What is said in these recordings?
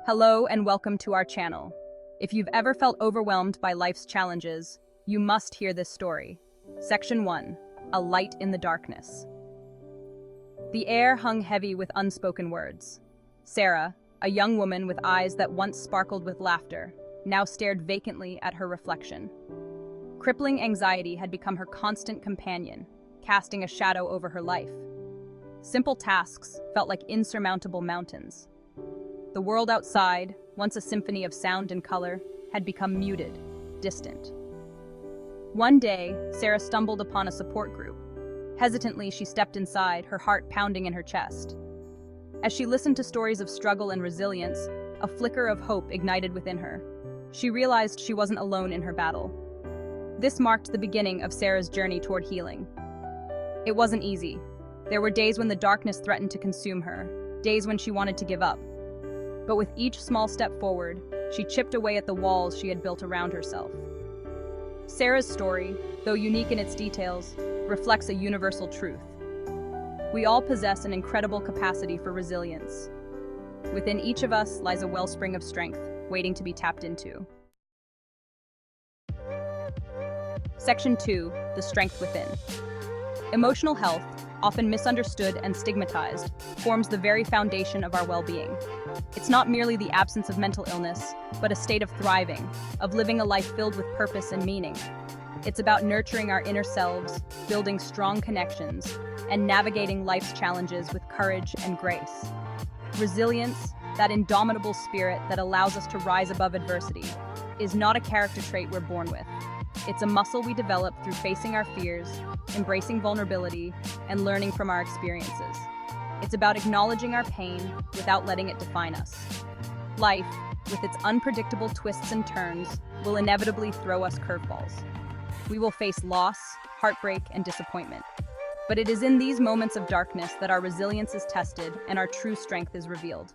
Hello and welcome to our channel. If you've ever felt overwhelmed by life's challenges, you must hear this story. Section 1. A Light in the Darkness. The air hung heavy with unspoken words. Sarah, a young woman with eyes that once sparkled with laughter, now stared vacantly at her reflection. Crippling anxiety had become her constant companion, casting a shadow over her life. Simple tasks felt like insurmountable mountains. The world outside, once a symphony of sound and color, had become muted, distant. One day, Sarah stumbled upon a support group. Hesitantly, she stepped inside, her heart pounding in her chest. As she listened to stories of struggle and resilience, a flicker of hope ignited within her. She realized she wasn't alone in her battle. This marked the beginning of Sarah's journey toward healing. It wasn't easy. There were days when the darkness threatened to consume her, days when she wanted to give up. But with each small step forward, she chipped away at the walls she had built around herself. Sarah's story, though unique in its details, reflects a universal truth. We all possess an incredible capacity for resilience. Within each of us lies a wellspring of strength, waiting to be tapped into. Section 2. The Strength Within. Emotional health, often misunderstood and stigmatized, forms the very foundation of our well-being. It's not merely the absence of mental illness, but a state of thriving, of living a life filled with purpose and meaning. It's about nurturing our inner selves, building strong connections, and navigating life's challenges with courage and grace. Resilience, that indomitable spirit that allows us to rise above adversity, is not a character trait we're born with. It's a muscle we develop through facing our fears, embracing vulnerability, and learning from our experiences. It's about acknowledging our pain without letting it define us. Life, with its unpredictable twists and turns, will inevitably throw us curveballs. We will face loss, heartbreak, and disappointment. But it is in these moments of darkness that our resilience is tested and our true strength is revealed.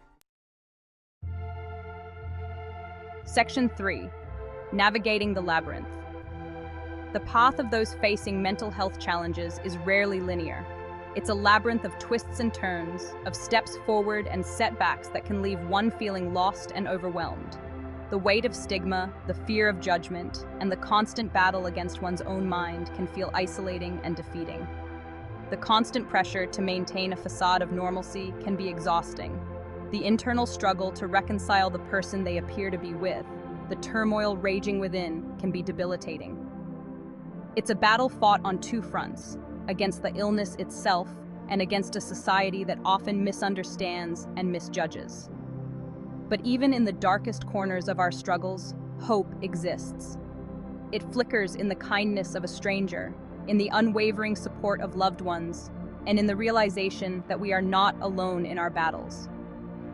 Section 3. Navigating the Labyrinth. The path of those facing mental health challenges is rarely linear. It's a labyrinth of twists and turns, of steps forward and setbacks that can leave one feeling lost and overwhelmed. The weight of stigma, the fear of judgment, and the constant battle against one's own mind can feel isolating and defeating. The constant pressure to maintain a facade of normalcy can be exhausting. The internal struggle to reconcile the person they appear to be with, the turmoil raging within, can be debilitating. It's a battle fought on two fronts, against the illness itself and against a society that often misunderstands and misjudges. But even in the darkest corners of our struggles, hope exists. It flickers in the kindness of a stranger, in the unwavering support of loved ones, and in the realization that we are not alone in our battles.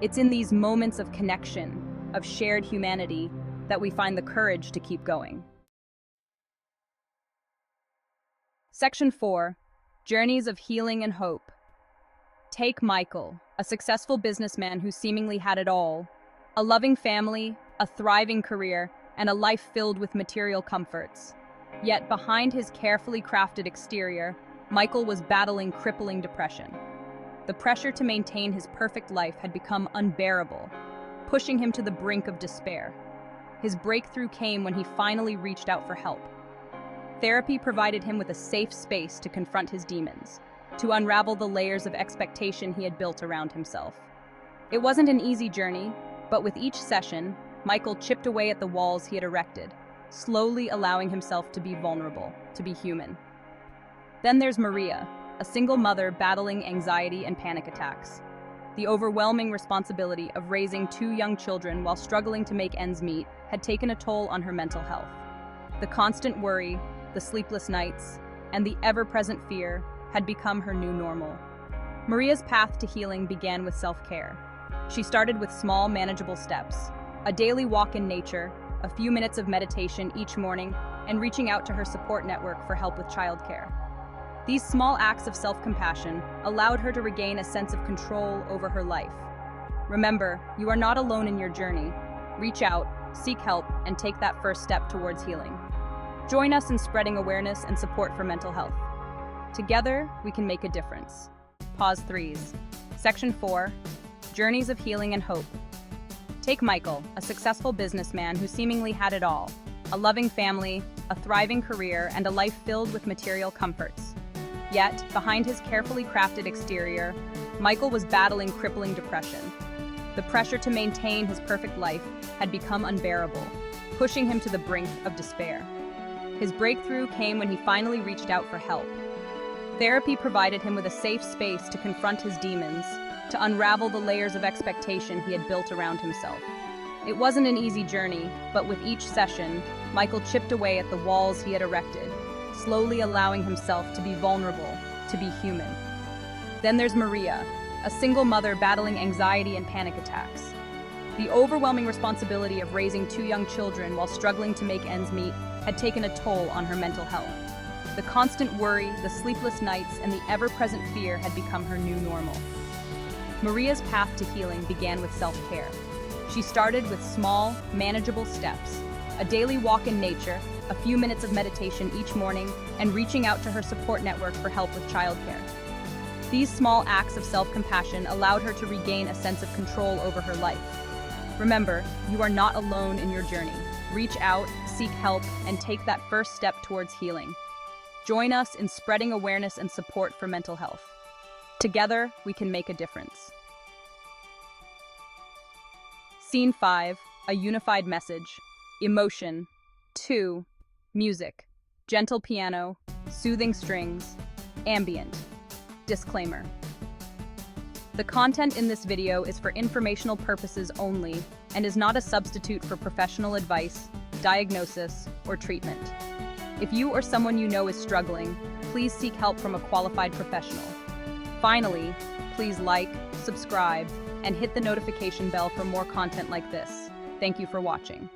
It's in these moments of connection, of shared humanity, that we find the courage to keep going. Section 4. Journeys of Healing and Hope. Take Michael, a successful businessman who seemingly had it all: a loving family, a thriving career, and a life filled with material comforts. Yet behind his carefully crafted exterior, Michael was battling crippling depression. The pressure to maintain his perfect life had become unbearable, pushing him to the brink of despair. His breakthrough came when he finally reached out for help. Therapy provided him with a safe space to confront his demons, to unravel the layers of expectation he had built around himself. It wasn't an easy journey, but with each session, Michael chipped away at the walls he had erected, slowly allowing himself to be vulnerable, to be human. Then there's Maria, a single mother battling anxiety and panic attacks. The overwhelming responsibility of raising two young children while struggling to make ends meet had taken a toll on her mental health. The constant worry, the sleepless nights, and the ever-present fear had become her new normal. Maria's path to healing began with self-care. She started with small, manageable steps: a daily walk in nature, a few minutes of meditation each morning, and reaching out to her support network for help with childcare. These small acts of self-compassion allowed her to regain a sense of control over her life. Remember, you are not alone in your journey. Reach out, seek help, and take that first step towards healing. Join us in spreading awareness and support for mental health. Together, we can make a difference. Pause 3s. Section 4. Journeys of Healing and Hope. Take Michael, a successful businessman who seemingly had it all: a loving family, a thriving career, and a life filled with material comforts. Yet, behind his carefully crafted exterior, Michael was battling crippling depression. The pressure to maintain his perfect life had become unbearable, pushing him to the brink of despair. His breakthrough came when he finally reached out for help. Therapy provided him with a safe space to confront his demons, to unravel the layers of expectation he had built around himself. It wasn't an easy journey, but with each session, Michael chipped away at the walls he had erected, slowly allowing himself to be vulnerable, to be human. Then there's Maria, a single mother battling anxiety and panic attacks. The overwhelming responsibility of raising two young children while struggling to make ends meet had taken a toll on her mental health. The constant worry, the sleepless nights, and the ever-present fear had become her new normal. Maria's path to healing began with self-care. She started with small, manageable steps: a daily walk in nature, a few minutes of meditation each morning, and reaching out to her support network for help with childcare. These small acts of self-compassion allowed her to regain a sense of control over her life. Remember, you are not alone in your journey. Reach out, seek help, and take that first step towards healing. Join us in spreading awareness and support for mental health. Together, we can make a difference. Scene 5, a unified message. Emotion. 2, music. Gentle piano, soothing strings, ambient. Disclaimer. The content in this video is for informational purposes only and is not a substitute for professional advice, diagnosis, or treatment. If you or someone you know is struggling, please seek help from a qualified professional. Finally, please like, subscribe, and hit the notification bell for more content like this. Thank you for watching.